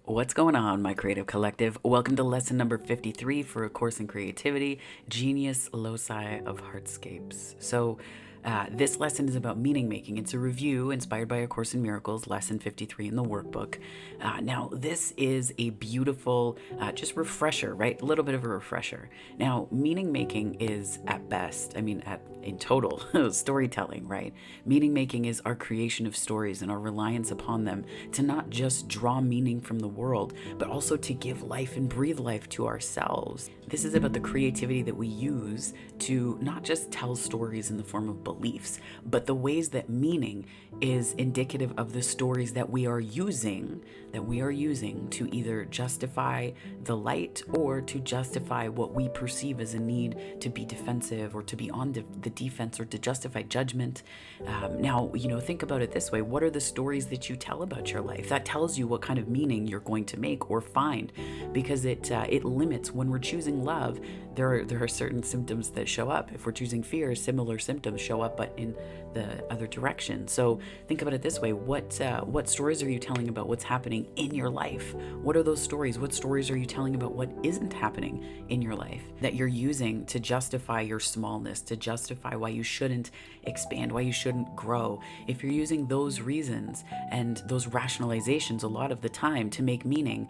What's going on, my creative collective? Welcome to lesson number 53 for A Course in Creativity, Genius Loci of Heartscapes. This lesson is about meaning making. It's a review inspired by A Course in Miracles, lesson 53 in the workbook. Now, this is a beautiful, just refresher, right? A little bit of a refresher. Now, meaning making is at best, in total, storytelling, right? Meaning making is our creation of stories and our reliance upon them to not just draw meaning from the world, but also to give life and breathe life to ourselves. This is about the creativity that we use to not just tell stories in the form of beliefs, but the ways that meaning is indicative of the stories that we are using to either justify the light or to justify what we perceive as a need to be defensive or to be on the defense or to justify judgment. Now, think about it this way. What are the stories that you tell about your life? That tells you what kind of meaning you're going to make or find, because it limits. When we're choosing love, there are certain symptoms that show up. If we're choosing fear, similar symptoms show up, but in the other direction. So think about it this way. What stories are you telling about what's happening in your life? What are those stories? What stories are you telling about what isn't happening in your life that you're using to justify your smallness, to justify why you shouldn't expand, why you shouldn't grow? If you're using those reasons and those rationalizations a lot of the time to make meaning,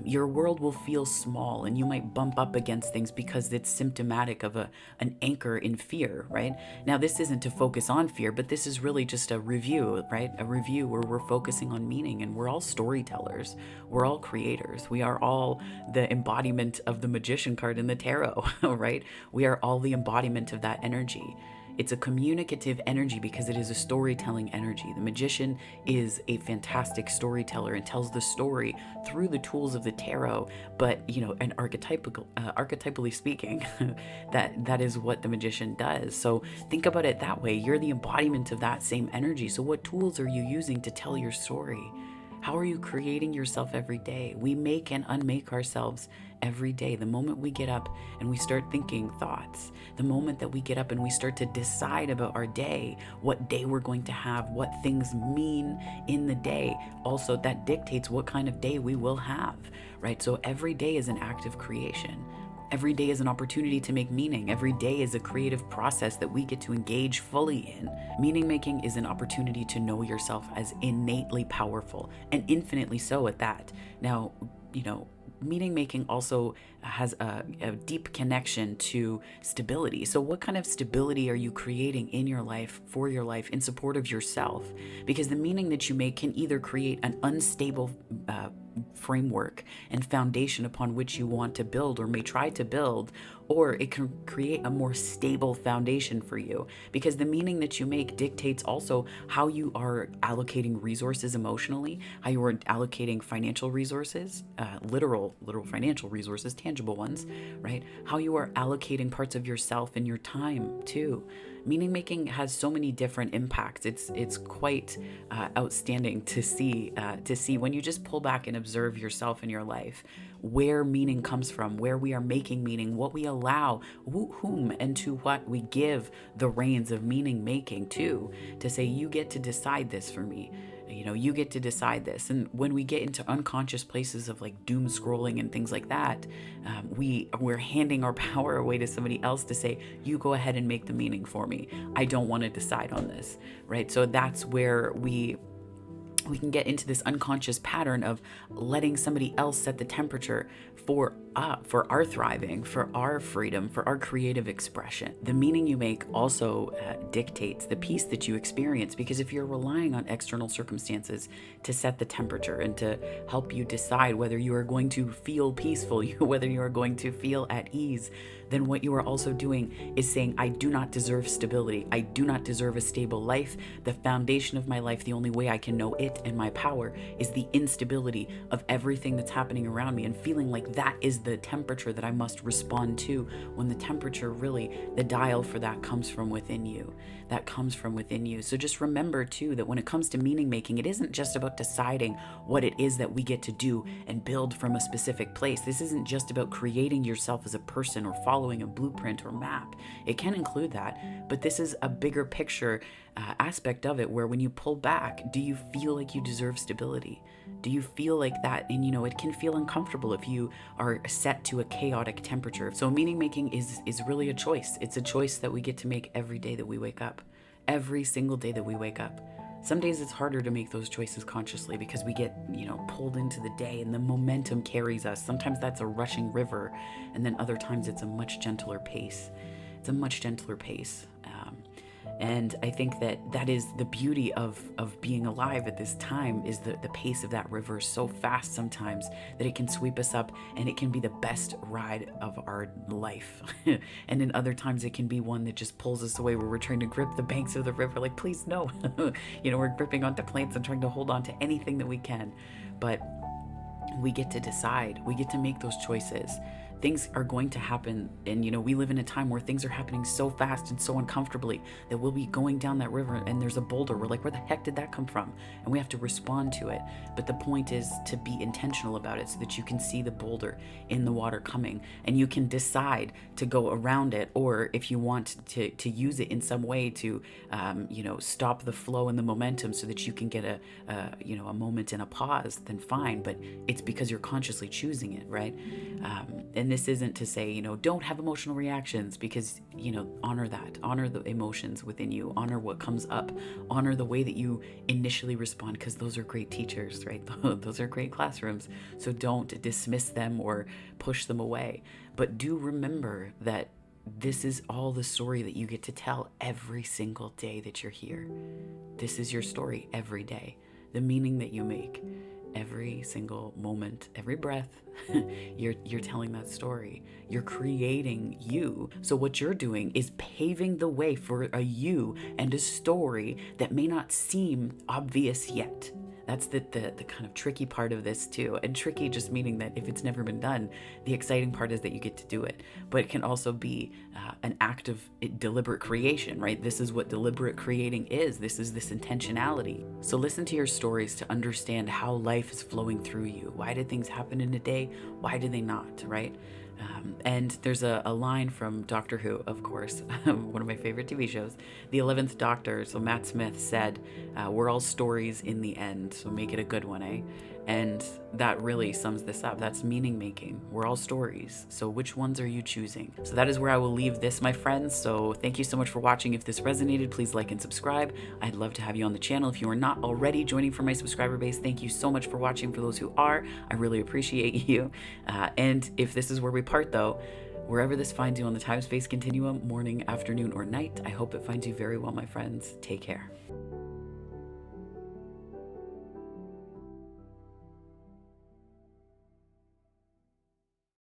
your world will feel small and you might bump up against things because it's symptomatic of an anchor in fear, right? Now, this isn't to focus on fear, but this is really just a review, right? A review where we're focusing on meaning, and we're all storytellers. We're all creators. We are all the embodiment of the magician card in the tarot, right? We are all the embodiment of that energy. It's a communicative energy because it is a storytelling energy. The magician is a fantastic storyteller and tells the story through the tools of the tarot, but and archetypally speaking, that is what the magician does. So think about it that way. You're the embodiment of that same energy. So what tools are you using to tell your story? How are you creating yourself every day? We make and unmake ourselves every day. The moment we get up and we start thinking thoughts, the moment that we get up and we start to decide about our day, what day we're going to have, what things mean in the day, also that dictates what kind of day we will have, right? So every day is an act of creation. Every day is an opportunity to make meaning. Every day is a creative process that we get to engage fully in. Meaning making is an opportunity to know yourself as innately powerful, and infinitely so at that. Now, meaning making also has a deep connection to stability. So what kind of stability are you creating in your life, for your life, in support of yourself? Because the meaning that you make can either create an unstable framework and foundation upon which you want to build or may try to build, or it can create a more stable foundation for you, because the meaning that you make dictates also how you are allocating resources emotionally, how you are allocating financial resources, literal financial resources, tangible ones, right? How you are allocating parts of yourself and your time too. Meaning making has so many different impacts. It's quite outstanding to see when you just pull back and observe yourself in your life, where meaning comes from, where we are making meaning, what we allow, whom and to what we give the reins of meaning making to say, you get to decide this for me. You get to decide this. And when we get into unconscious places of like doom scrolling and things like that, we're handing our power away to somebody else to say, you go ahead and make the meaning for me. I don't want to decide on this, right? So that's where we can get into this unconscious pattern of letting somebody else set the temperature for our thriving, for our freedom, for our creative expression. The meaning you make also dictates the peace that you experience, because if you're relying on external circumstances to set the temperature and to help you decide whether you are going to feel peaceful, whether you are going to feel at ease, then what you are also doing is saying, I do not deserve stability. I do not deserve a stable life. The foundation of my life, the only way I can know it and my power, is the instability of everything that's happening around me, and feeling like that is the temperature that I must respond to, when the temperature, really, the dial for that comes from within you. That comes from within you. So just remember too that when it comes to meaning making, it isn't just about deciding what it is that we get to do and build from a specific place. This isn't just about creating yourself as a person or following a blueprint or map. It can include that, but this is a bigger picture aspect of it, where when you pull back, do you feel like you deserve stability? Do you feel like that? And it can feel uncomfortable if you are set to a chaotic temperature. So meaning making is really a choice. It's a choice that we get to make every day that we wake up. Every single day that we wake up. Some days it's harder to make those choices consciously because we get, pulled into the day and the momentum carries us. Sometimes that's a rushing river, and then other times it's a much gentler pace. It's a much gentler pace. And I think that is the beauty of being alive at this time, is the pace of that river is so fast sometimes that it can sweep us up, and it can be the best ride of our life. And then other times it can be one that just pulls us away, where we're trying to grip the banks of the river like, please no. We're gripping onto plants and trying to hold on to anything that we can. But we get to decide. We get to make those choices. Things are going to happen, and we live in a time where things are happening so fast and so uncomfortably that we'll be going down that river and there's a boulder. We're like, where the heck did that come from? And we have to respond to it. But the point is to be intentional about it so that you can see the boulder in the water coming, and you can decide to go around it, or if you want to use it in some way to stop the flow and the momentum so that you can get a moment and a pause, then fine. But it's because you're consciously choosing it, right? And this isn't to say, don't have emotional reactions, because, honor that. Honor the emotions within you. Honor what comes up. Honor the way that you initially respond, because those are great teachers, right? Those are great classrooms. So don't dismiss them or push them away. But do remember that this is all the story that you get to tell every single day that you're here. This is your story every day. The meaning that you make. Every single moment, every breath, you're telling that story. You're creating you. So what you're doing is paving the way for a you and a story that may not seem obvious yet. That's the kind of tricky part of this too. And tricky just meaning that if it's never been done, the exciting part is that you get to do it. But it can also be an act of deliberate creation, right? This is what deliberate creating is. This is this intentionality. So listen to your stories to understand how life is flowing through you. Why did things happen in a day? Why did they not, right? And there's a line from Doctor Who, of course, one of my favorite TV shows, The 11th Doctor. So Matt Smith said, we're all stories in the end, so make it a good one, eh? And that really sums this up. That's meaning making. We're all stories. So which ones are you choosing? So that is where I will leave this, my friends. So thank you so much for watching. If this resonated, please like and subscribe. I'd love to have you on the channel. If you are not already joining for my subscriber base, thank you so much for watching. For those who are, I really appreciate you. And if this is where we part though, wherever this finds you on the time-space continuum, morning, afternoon, or night, I hope it finds you very well, my friends. Take care.